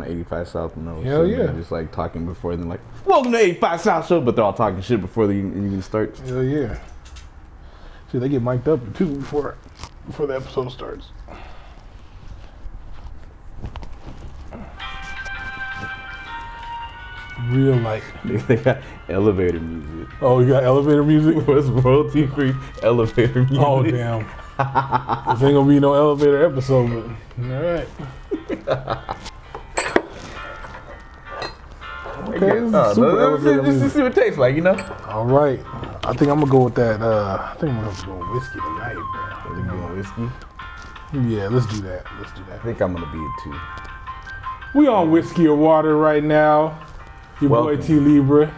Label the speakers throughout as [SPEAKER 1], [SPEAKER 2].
[SPEAKER 1] 85 South knows.
[SPEAKER 2] Hell yeah.
[SPEAKER 1] They're just like talking before, then like, welcome to 85 South Show, but they're all talking shit before they even start.
[SPEAKER 2] Hell yeah. See, they get mic'd up too before the episode starts. Real light.
[SPEAKER 1] They got elevator music.
[SPEAKER 2] Oh, you got elevator music?
[SPEAKER 1] What's royalty-free elevator music?
[SPEAKER 2] Oh, damn. This ain't gonna be no elevator episode, but all right. Okay,
[SPEAKER 1] this is see what it tastes like, you know?
[SPEAKER 2] All right. I think I'm gonna go with that. I think I'm gonna go with whiskey tonight, bro.
[SPEAKER 1] I think you want whiskey?
[SPEAKER 2] Yeah, let's do that.
[SPEAKER 1] I think I'm gonna be it too.
[SPEAKER 2] We on whiskey or water right now. Your
[SPEAKER 1] Welcome
[SPEAKER 2] boy T Libra.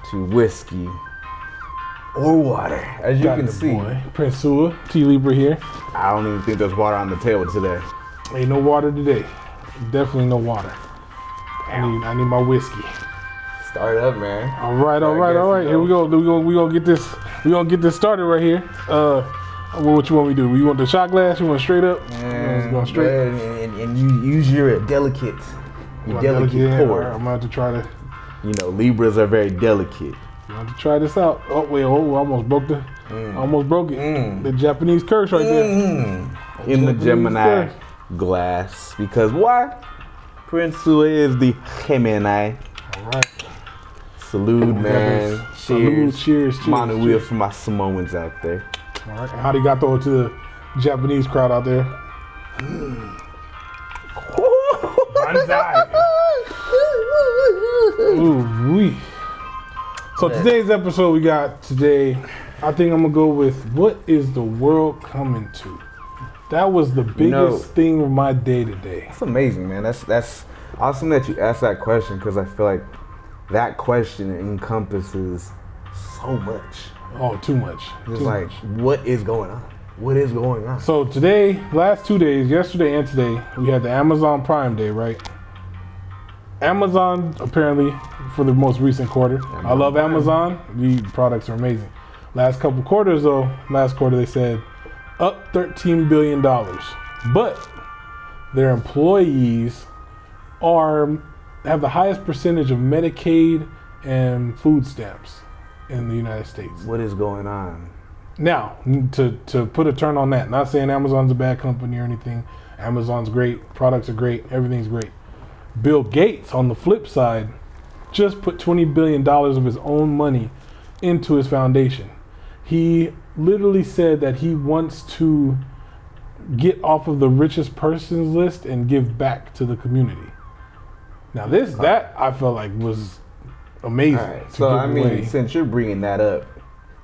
[SPEAKER 1] To whiskey or water. As you can see,
[SPEAKER 2] Prince Sua, T Libra here.
[SPEAKER 1] I don't even think there's water on the table today.
[SPEAKER 2] Ain't no water today. Definitely no water. I need my whiskey.
[SPEAKER 1] Start up, man.
[SPEAKER 2] All right. Here we go. We gonna get this. We gonna get this started right here. What you want me to do? You want the shot glass? You want straight up?
[SPEAKER 1] And,
[SPEAKER 2] go straight.
[SPEAKER 1] And you use your delicate pour.
[SPEAKER 2] I'm about to try to.
[SPEAKER 1] You know, Libras are very delicate.
[SPEAKER 2] I'm about to try this out. Oh wait, I almost broke it. The Japanese curse right there.
[SPEAKER 1] In the Gemini glass, because why? Prince Sua is the Gemini.
[SPEAKER 2] All right.
[SPEAKER 1] Salute, man.
[SPEAKER 2] Cheers.
[SPEAKER 1] Manuel for my Samoans out there.
[SPEAKER 2] All right. How do you got to the Japanese crowd out there? Banzai. Ooh wee. So today's episode I think I'm gonna go with what is the world coming to? That was the biggest thing of my day today.
[SPEAKER 1] That's amazing, man. That's awesome that you asked that question, because I feel like that question encompasses so much.
[SPEAKER 2] Oh, too much.
[SPEAKER 1] It's like, what is going on? What is going on?
[SPEAKER 2] So today, last 2 days, yesterday and today, we had the Amazon Prime Day, right? Amazon, apparently, for the most recent quarter. I love Amazon. The products are amazing. Last couple quarters, though, last quarter they said up $13 billion. But their employees have the highest percentage of Medicaid and food stamps in the United States.
[SPEAKER 1] What is going on?
[SPEAKER 2] Now, to put a turn on that, not saying Amazon's a bad company or anything. Amazon's great, products are great, everything's great. Bill Gates, on the flip side, just put $20 billion of his own money into his foundation. He literally said that he wants to get off of the richest persons list and give back to the community. Now that I felt like was amazing.
[SPEAKER 1] All right. So I mean, since you're bringing that up,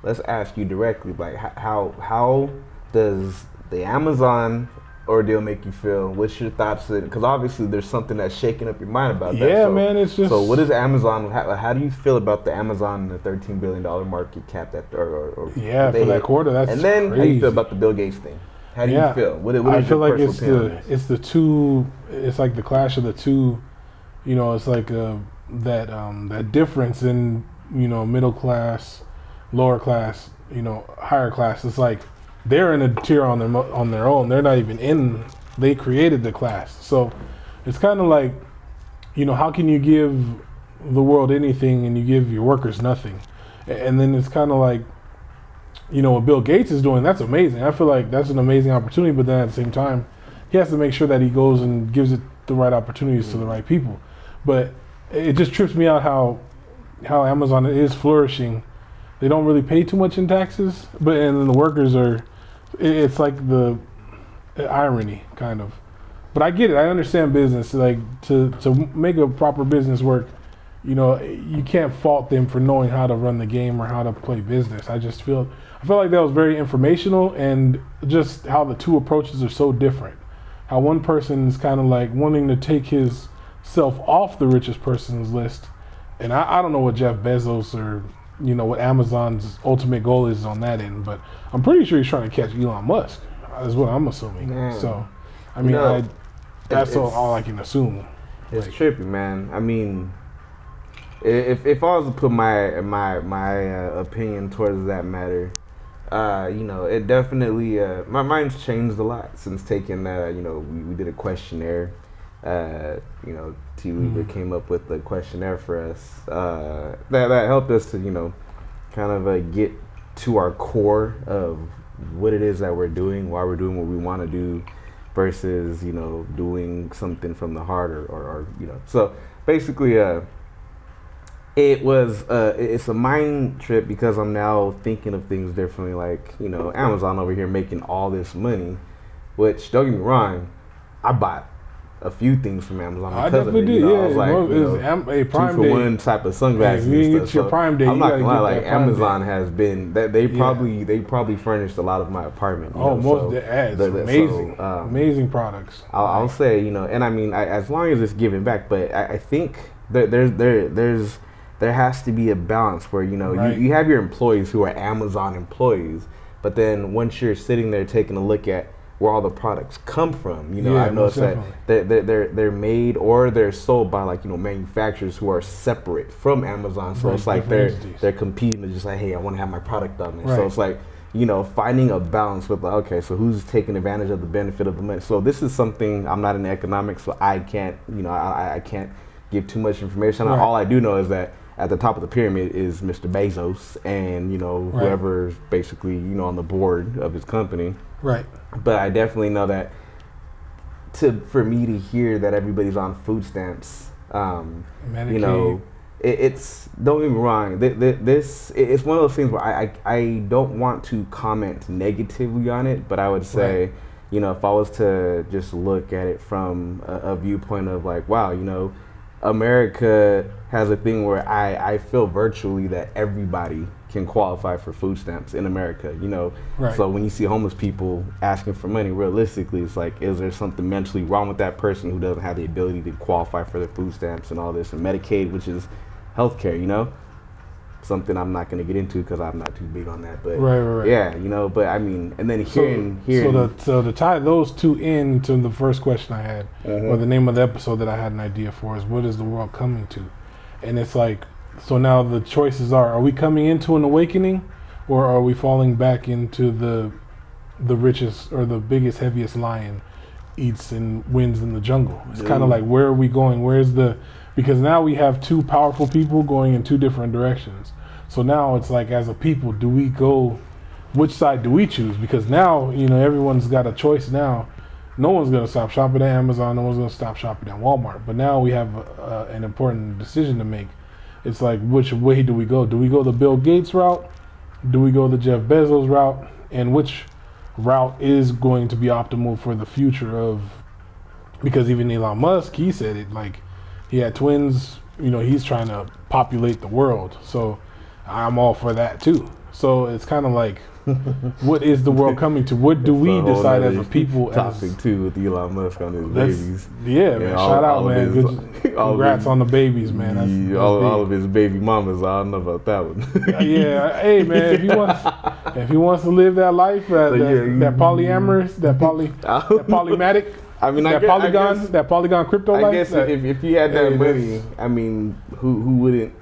[SPEAKER 1] let's ask you directly, like how does the Amazon ordeal make you feel? What's your thoughts? Because obviously there's something that's shaking up your mind about that.
[SPEAKER 2] Yeah, man, it's just.
[SPEAKER 1] So what is Amazon? How do you feel about the Amazon, the $13 billion market cap that or
[SPEAKER 2] yeah, for that quarter? That's
[SPEAKER 1] and then
[SPEAKER 2] crazy.
[SPEAKER 1] How you feel about the Bill Gates thing? How do you feel? What
[SPEAKER 2] I
[SPEAKER 1] is
[SPEAKER 2] feel
[SPEAKER 1] your
[SPEAKER 2] like
[SPEAKER 1] personal opinion?
[SPEAKER 2] it's the two. It's like the clash of the two. You know, it's like that difference in middle class, lower class, higher class. It's like they're in a tier on their own. They're not even in. They created the class, so it's kind of like, how can you give the world anything and you give your workers nothing? And then it's kind of like, what Bill Gates is doing. That's amazing. I feel like that's an amazing opportunity. But then at the same time, he has to make sure that he goes and gives it the right opportunities to the right people. But it just trips me out how Amazon is flourishing. They don't really pay too much in taxes, and then the workers are. It's like the irony, kind of. But I get it. I understand business. Like to make a proper business work, you can't fault them for knowing how to run the game or how to play business. I feel like that was very informational, and just how the two approaches are so different. How one person is kind of like wanting to take his self off the richest person's list, and I don't know what Jeff Bezos or what Amazon's ultimate goal is on that end, but I'm pretty sure he's trying to catch Elon Musk. Is what I'm assuming. Man. So, I mean, that's all I can assume.
[SPEAKER 1] It's trippy, man. I mean, if I was to put my opinion towards that matter, it definitely my mind's changed a lot since taking we did a questionnaire T. Weaver came up with the questionnaire for us. That helped us to kind of get to our core of what it is that we're doing, why we're doing what we want to do, versus doing something from the heart or. So basically, it's a mind trip because I'm now thinking of things differently. Like Amazon over here making all this money, which don't get me wrong, I bought a few things from Amazon because of it.
[SPEAKER 2] Did.
[SPEAKER 1] I was like,
[SPEAKER 2] a Prime
[SPEAKER 1] 2 for
[SPEAKER 2] Day.
[SPEAKER 1] 1 type of sunglasses.
[SPEAKER 2] You
[SPEAKER 1] and
[SPEAKER 2] get
[SPEAKER 1] stuff.
[SPEAKER 2] your
[SPEAKER 1] So
[SPEAKER 2] Prime Day.
[SPEAKER 1] I'm not gonna lie,
[SPEAKER 2] like
[SPEAKER 1] Amazon has been that they probably furnished a lot of my apartment.
[SPEAKER 2] Amazing, amazing products.
[SPEAKER 1] I'll say and I mean as long as it's giving back, but I think there has to be a balance where you have your employees who are Amazon employees, but then once you're sitting there taking a look at where all the products come from, I've noticed that they're made or they're sold by manufacturers who are separate from Amazon. So it's like they're competing to just like, hey, I want to have my product on there. Right. So it's like finding a balance with okay, so who's taking advantage of the benefit of the money. So this is something I'm not in economics, so I can't I can't give too much information. Right. All I do know is that at the top of the pyramid is Mr. Bezos and whoever's basically on the board of his company.
[SPEAKER 2] Right.
[SPEAKER 1] But I definitely know that for me to hear that everybody's on food stamps, it's don't get me wrong. It's one of those things where I don't want to comment negatively on it, but I would say, if I was to just look at it from a viewpoint of like, wow, America has a thing where I feel virtually that everybody can qualify for food stamps in America, Right. So when you see homeless people asking for money, realistically, it's like, is there something mentally wrong with that person who doesn't have the ability to qualify for their food stamps and all this, and Medicaid, which is healthcare, something I'm not going to get into because I'm not too big on that, but
[SPEAKER 2] right.
[SPEAKER 1] Yeah, but I mean, and then hearing.
[SPEAKER 2] So to tie those two into the first question I had, or the name of the episode that I had an idea for is, what is the world coming to? And it's like, so now the choices are we coming into an awakening, or are we falling back into the richest or the biggest, heaviest lion eats and wins in the jungle? It's kind of like, where are we going? Because now we have two powerful people going in two different directions. So now it's like, as a people, do we go, which side do we choose? Because now, everyone's got a choice now. No one's going to stop shopping at Amazon. No one's going to stop shopping at Walmart. But now we have an important decision to make. It's like, which way do we go? Do we go the Bill Gates route? Do we go the Jeff Bezos route? And which route is going to be optimal for the future of, because even Elon Musk, he said it, like, he had twins, he's trying to populate the world. So I'm all for that too. So it's kind of like, what is the world coming to? What do we decide as a people?
[SPEAKER 1] Topic too with Elon Musk on his babies.
[SPEAKER 2] Yeah, man. Shout out, man. Congrats on the babies, man. That's
[SPEAKER 1] all of his baby mamas. I don't know about that one.
[SPEAKER 2] Yeah, hey, man. If he wants to live that life, that polyamorous, that polymatic.
[SPEAKER 1] I mean,
[SPEAKER 2] that Polygon crypto life.
[SPEAKER 1] I guess if you had that money, I mean, who wouldn't?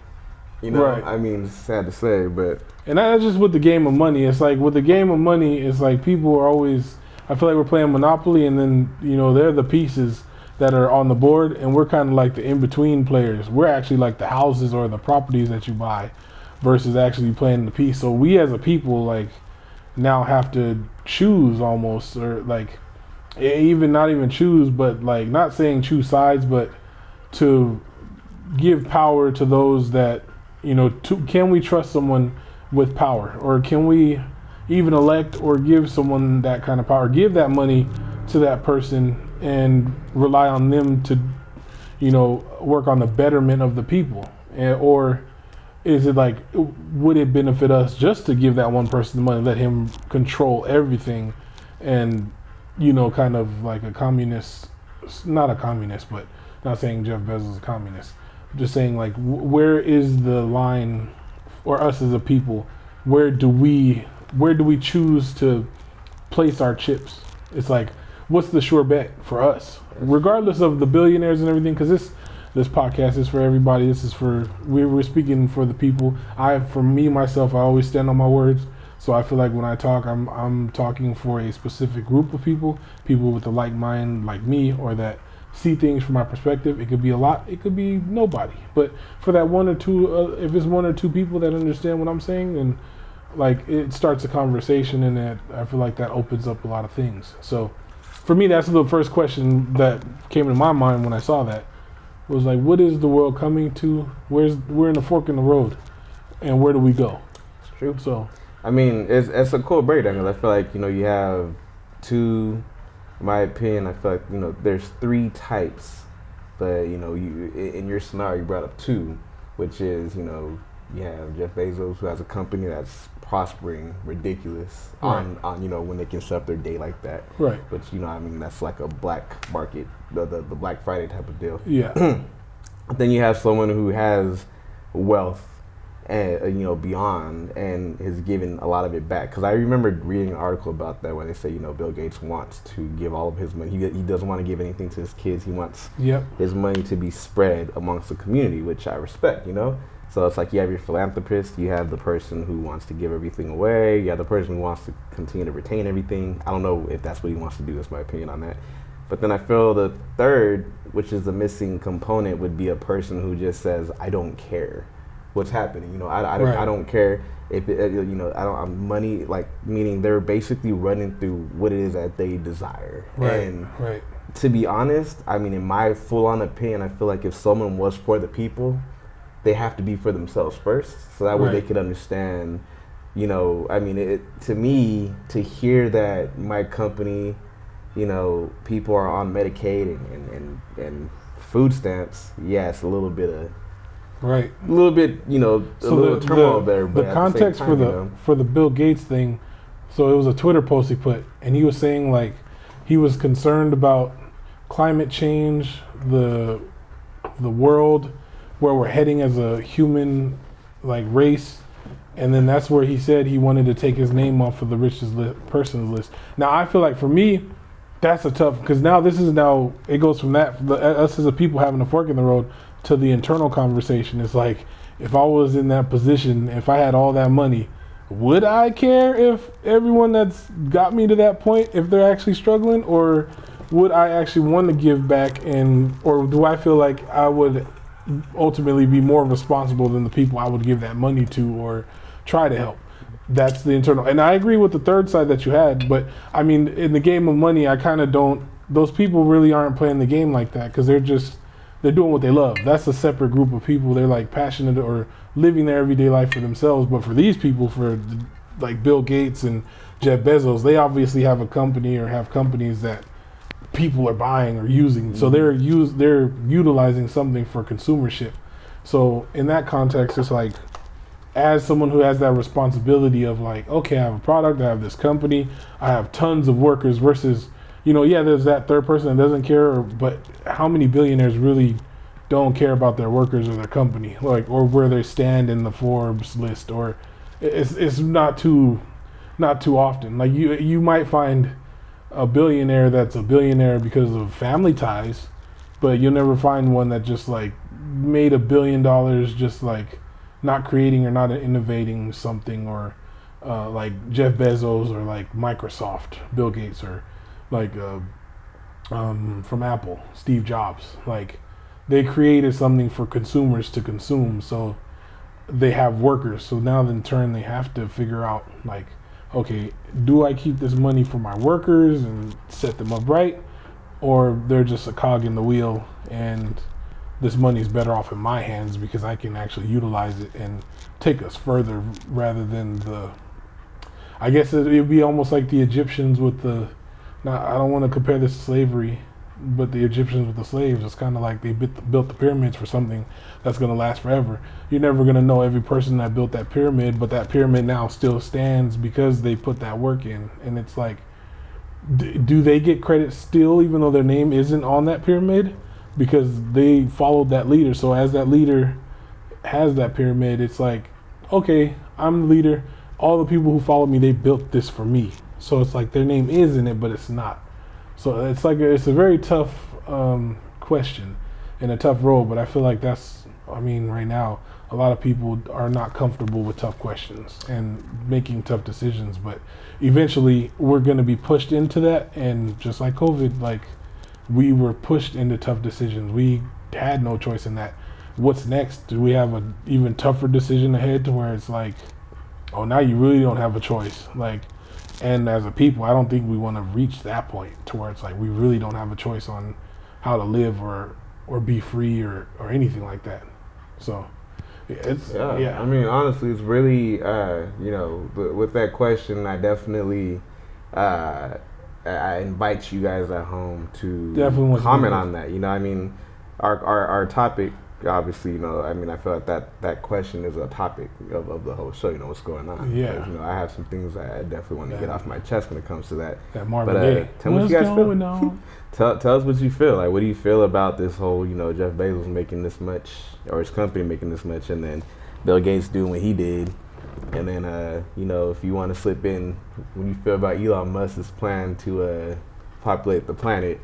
[SPEAKER 2] Right.
[SPEAKER 1] I mean, it's sad to say, but.
[SPEAKER 2] And that's just with the game of money. It's like, with the game of money, it's like people are always, I feel like we're playing Monopoly, and then, they're the pieces that are on the board, and we're kind of like the in-between players. We're actually like the houses or the properties that you buy versus actually playing the piece. So we as a people, like, now have to choose almost, or like, not even choose, but like, not saying choose sides, but to give power to those that, can we trust someone with power, or can we even elect or give someone that kind of power, give that money to that person and rely on them to, work on the betterment of the people? Or is it like, would it benefit us just to give that one person the money, let him control everything, and, kind of like a communist, not a communist, but not saying Jeff Bezos is a communist, just saying like, where is the line for us as a people? Where do we choose to place our chips? It's like, what's the sure bet for us, regardless of the billionaires and everything? Because this podcast is for everybody. This is we're speaking for the people. For me myself, I always stand on my words. So I feel like when I talk, I'm talking for a specific group of people with a like mind like me, or that see things from my perspective. It could be a lot, it could be nobody. But for that one or two, if it's one or two people that understand what I'm saying, then like it starts a conversation, and that I feel like that opens up a lot of things. So for me, that's the first question that came to my mind when I saw that. Was like, what is the world coming to? We're in a fork in the road, and where do we go?
[SPEAKER 1] It's true.
[SPEAKER 2] So,
[SPEAKER 1] I mean, it's a cool breakdown because I feel like you have two. In my opinion, I feel like there's three types, but you in your scenario you brought up two, which is you have Jeff Bezos, who has a company that's prospering ridiculous on when they can set up their day like that.
[SPEAKER 2] Right.
[SPEAKER 1] But I mean that's like a black market, the Black Friday type of deal.
[SPEAKER 2] Yeah.
[SPEAKER 1] Then you have someone who has wealth and beyond, and has given a lot of it back. Because I remember reading an article about that where they say Bill Gates wants to give all of his money. He doesn't want to give anything to his kids. He wants his money to be spread amongst the community, which I respect. So it's like you have your philanthropist, you have the person who wants to give everything away, you have the person who wants to continue to retain everything. I don't know if that's what he wants to do. That's my opinion on that. But then I feel the third, which is the missing component, would be a person who just says, I don't care what's happening. I don't care if I don't money, like, meaning they're basically running through what it is that they desire. And to be honest, I mean, in my full-on opinion, I feel like if someone was for the people, they have to be for themselves first, so that way they could understand. I mean, to me, to hear that my company, people are on Medicaid and food stamps, it's a little bit of a little bit, a little turmoil there. But
[SPEAKER 2] the context for the Bill Gates thing, so it was a Twitter post he put, and he was saying like he was concerned about climate change, the world, where we're heading as a human like race, and then that's where he said he wanted to take his name off of the richest person's list. Now I feel like for me, that's a tough, because now it goes from that us as a people having a fork in the road to the internal conversation. It's like, if I was in that position, if I had all that money, would I care if everyone that's got me to that point, if they're actually struggling, or would I actually want to give back, or do I feel like I would ultimately be more responsible than the people I would give that money to or try to help? That's the internal. And I agree with the third side that you had, but I mean, in the game of money, I kind of don't, those people really aren't playing the game like that, because they're doing what they love. That's a separate group of people. They're like passionate or living their everyday life for themselves. But for these people, for like Bill Gates and Jeff Bezos, they obviously have a company or have companies that people are buying or using. So they're utilizing something for consumership. So in that context, it's like, as someone who has that responsibility of like, okay, I have a product, I have this company, I have tons of workers, versus, there's that third person that doesn't care, but how many billionaires really don't care about their workers or their company, like, or where they stand in the Forbes list, or it's not too often. Like you might find a billionaire that's a billionaire because of family ties, but you'll never find one that just like made $1 billion just like not creating or not innovating something, or like Jeff Bezos, or like Microsoft, Bill Gates, or like from Apple, Steve Jobs. Like, they created something for consumers to consume, so they have workers. So now in turn they have to figure out like, okay, do I keep this money for my workers and set them up right, or they're just a cog in the wheel and this money is better off in my hands because I can actually utilize it and take us further, rather than I guess it would be almost like the Egyptians with I don't want to compare this to slavery, but the Egyptians with the slaves, it's kind of like they built the pyramids for something that's going to last forever. You're never going to know every person that built that pyramid, but that pyramid now still stands because they put that work in. And it's like, do they get credit still, even though their name isn't on that pyramid? Because they followed that leader. So as that leader has that pyramid, it's like, okay, I'm the leader. All the people who follow me, they built this for me. So it's like their name is in it, but it's not. So it's like it's a very tough question and a tough role. But I feel like right now, a lot of people are not comfortable with tough questions and making tough decisions. But eventually, we're going to be pushed into that. And just like COVID, like, we were pushed into tough decisions. We had no choice in that. What's next? Do we have an even tougher decision ahead to where it's like, oh, now you really don't have a choice? Like, and as a people, I don't think we want to reach that point to where it's like we really don't have a choice on how to live or be free or anything like that. So it's
[SPEAKER 1] I mean, honestly, it's really with that question, I definitely I invite you guys at home to
[SPEAKER 2] Definitely
[SPEAKER 1] comment on that. You know, I mean, our topic, obviously, you know, I mean, I feel like that question is a topic of the whole show. You know, what's going on?
[SPEAKER 2] Yeah.
[SPEAKER 1] Because, you know, I have some things I definitely want to get off my chest when it comes to that.
[SPEAKER 2] That Marvin Gaye.
[SPEAKER 1] Tell me what you guys feel. Tell us what you feel. Like, what do you feel about this whole, you know, Jeff Bezos making this much, or his company making this much, and then Bill Gates doing what he did, and then you know, if you want to slip in, what do you feel about Elon Musk's plan to populate the planet?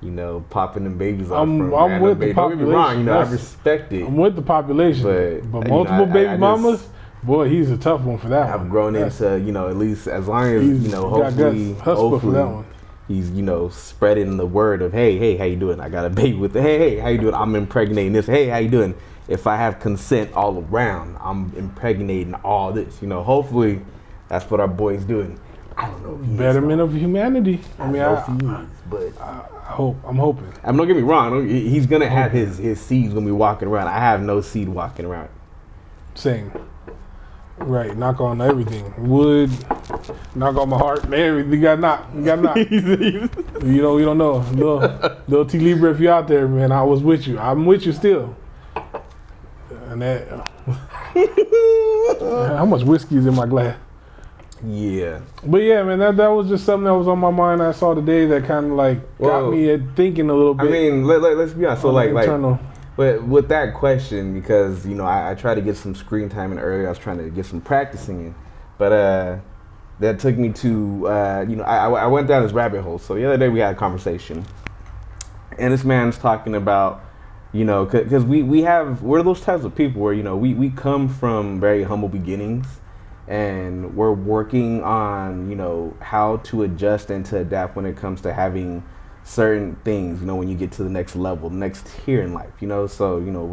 [SPEAKER 1] You know, popping them babies off from
[SPEAKER 2] with the
[SPEAKER 1] baby. Don't get me wrong, you know, I respect it.
[SPEAKER 2] I'm with the population, but multiple baby mamas, boy, he's a tough one for that one.
[SPEAKER 1] I've grown into, you know, at least as long as, you know, hopefully
[SPEAKER 2] for that one.
[SPEAKER 1] He's, you know, spreading the word of, hey, how you doing? I got a baby with the, hey, how you doing? I'm impregnating this. Hey, how you doing? If I have consent all around, I'm impregnating all this. You know, hopefully that's what our boy's doing. I don't know if he
[SPEAKER 2] Betterment of humanity.
[SPEAKER 1] I mean, I don't know if he is, but
[SPEAKER 2] I'm hoping.
[SPEAKER 1] I mean, don't get me wrong. He's gonna have his seeds gonna be walking around. I have no seed walking around.
[SPEAKER 2] Same. Right. Knock on everything. Wood. Knock on my heart. Everything. You got knock. You don't know. Little T Libra, if you're out there, man, I was with you. I'm with you still. And that. How much whiskey is in my glass?
[SPEAKER 1] Yeah.
[SPEAKER 2] But yeah, man, that was just something that was on my mind. I saw today that kind of like got me thinking a little bit.
[SPEAKER 1] I mean, let's be honest. So like,
[SPEAKER 2] internal.
[SPEAKER 1] But with that question, because, you know, I tried to get some screen time in earlier. I was trying to get some practicing in. But that took me to, you know, I went down this rabbit hole. So the other day we had a conversation. And this man's talking about, you know, because we're those types of people where, you know, we come from very humble beginnings. And we're working on, you know, how to adjust and to adapt when it comes to having certain things, you know, when you get to the next level, next tier in life, you know. So, you know,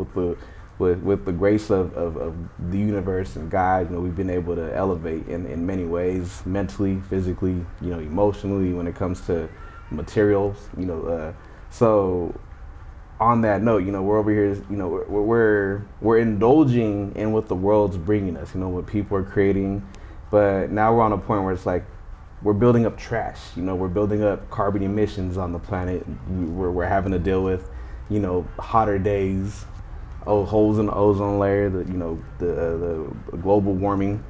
[SPEAKER 1] with the grace of the universe and God, you know, we've been able to elevate in many ways, mentally, physically, you know, emotionally, when it comes to materials, you know. So on that note, you know, we're over here, you know, we're indulging in what the world's bringing us, you know, what people are creating. But now we're on a point where it's like, we're building up trash, you know, we're building up carbon emissions on the planet. We're having to deal with, you know, hotter days, holes in the ozone layer, the global warming.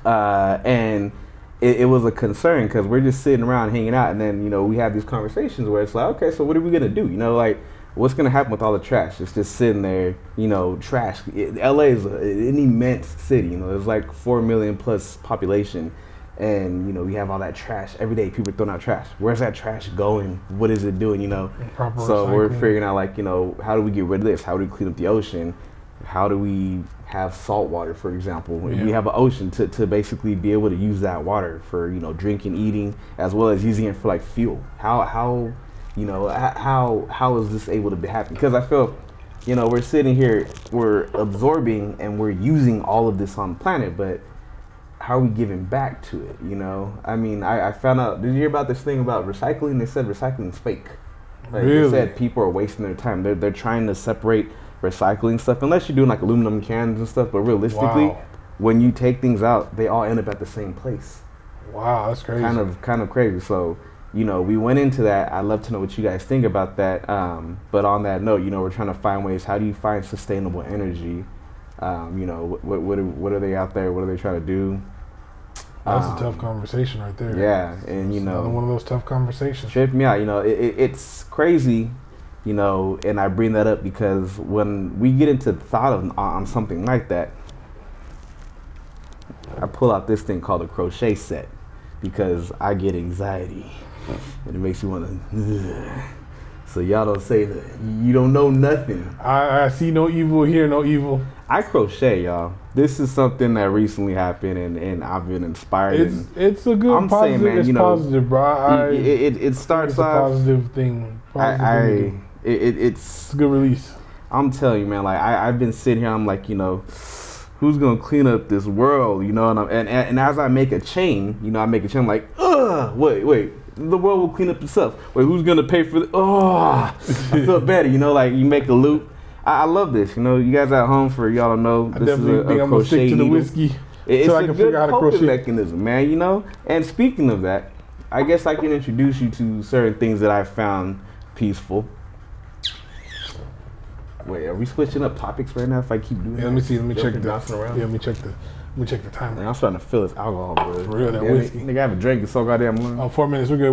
[SPEAKER 1] And it was a concern because we're just sitting around hanging out. And then, you know, we have these conversations where it's like, okay, so what are we going to do? You know, like, what's going to happen with all the trash? It's just sitting there, you know, trash. LA is an immense city, you know, there's like 4 million plus population. And, you know, we have all that trash. Every day people are throwing out trash. Where's that trash going? What is it doing, you know? So we're figuring out, like, you know, how do we get rid of this? How do we clean up the ocean? How do we have salt water, for example? Yeah. We have an ocean to basically be able to use that water for, you know, drinking, eating, as well as using it for, like, fuel. How you know, how is this able to be happening? Because I feel, you know, we're sitting here, we're absorbing and we're using all of this on the planet, but how are we giving back to it, you know? I mean, I found out, did you hear about this thing about recycling? They said recycling is fake. Like, really? They said people are wasting their time. They're trying to separate recycling stuff, unless you're doing like aluminum cans and stuff, but realistically, when you take things out, they all end up at the same place.
[SPEAKER 2] Wow, that's crazy.
[SPEAKER 1] Kind of crazy. So, you know, we went into that. I'd love to know what you guys think about that. But on that note, you know, we're trying to find ways. How do you find sustainable energy? You know, what are they out there? What are they trying to do?
[SPEAKER 2] That's a tough conversation right there.
[SPEAKER 1] Yeah, and, you know,
[SPEAKER 2] another one of those tough conversations.
[SPEAKER 1] Tripped me out. You know, it's crazy. You know, and I bring that up because when we get into thought on something like that, I pull out this thing called a crochet set because I get anxiety. And it makes you want to. So y'all don't say that. You don't know nothing.
[SPEAKER 2] I see no evil, hear no evil.
[SPEAKER 1] I crochet, y'all. This is something that recently happened, and I've been inspired.
[SPEAKER 2] It's a good positive. Saying, man, it's positive, bro.
[SPEAKER 1] It starts
[SPEAKER 2] it's a
[SPEAKER 1] off
[SPEAKER 2] positive thing
[SPEAKER 1] It's
[SPEAKER 2] a good release.
[SPEAKER 1] I'm telling you, man. Like I've been sitting here. I'm like, who's gonna clean up this world? And as I make a chain, I make a chain. I'm like, wait. The world will clean up itself. Wait, who's gonna pay for the? I feel better. Like you make a loop. I love this. You guys at home, for y'all don't know, this is a
[SPEAKER 2] I'm gonna stick to the whiskey.
[SPEAKER 1] It's
[SPEAKER 2] so
[SPEAKER 1] a good coping mechanism, man. And speaking of that, I guess I can introduce you to certain things that I found peaceful. Wait, are we switching up topics right now? If I keep doing that?
[SPEAKER 2] Let me see. Let me check
[SPEAKER 1] around.
[SPEAKER 2] Yeah, let me check the timer.
[SPEAKER 1] Man, I'm starting to feel this alcohol, bro.
[SPEAKER 2] For real, that whiskey.
[SPEAKER 1] Nigga, I have a drink. It's so goddamn long.
[SPEAKER 2] 4 minutes. We're good.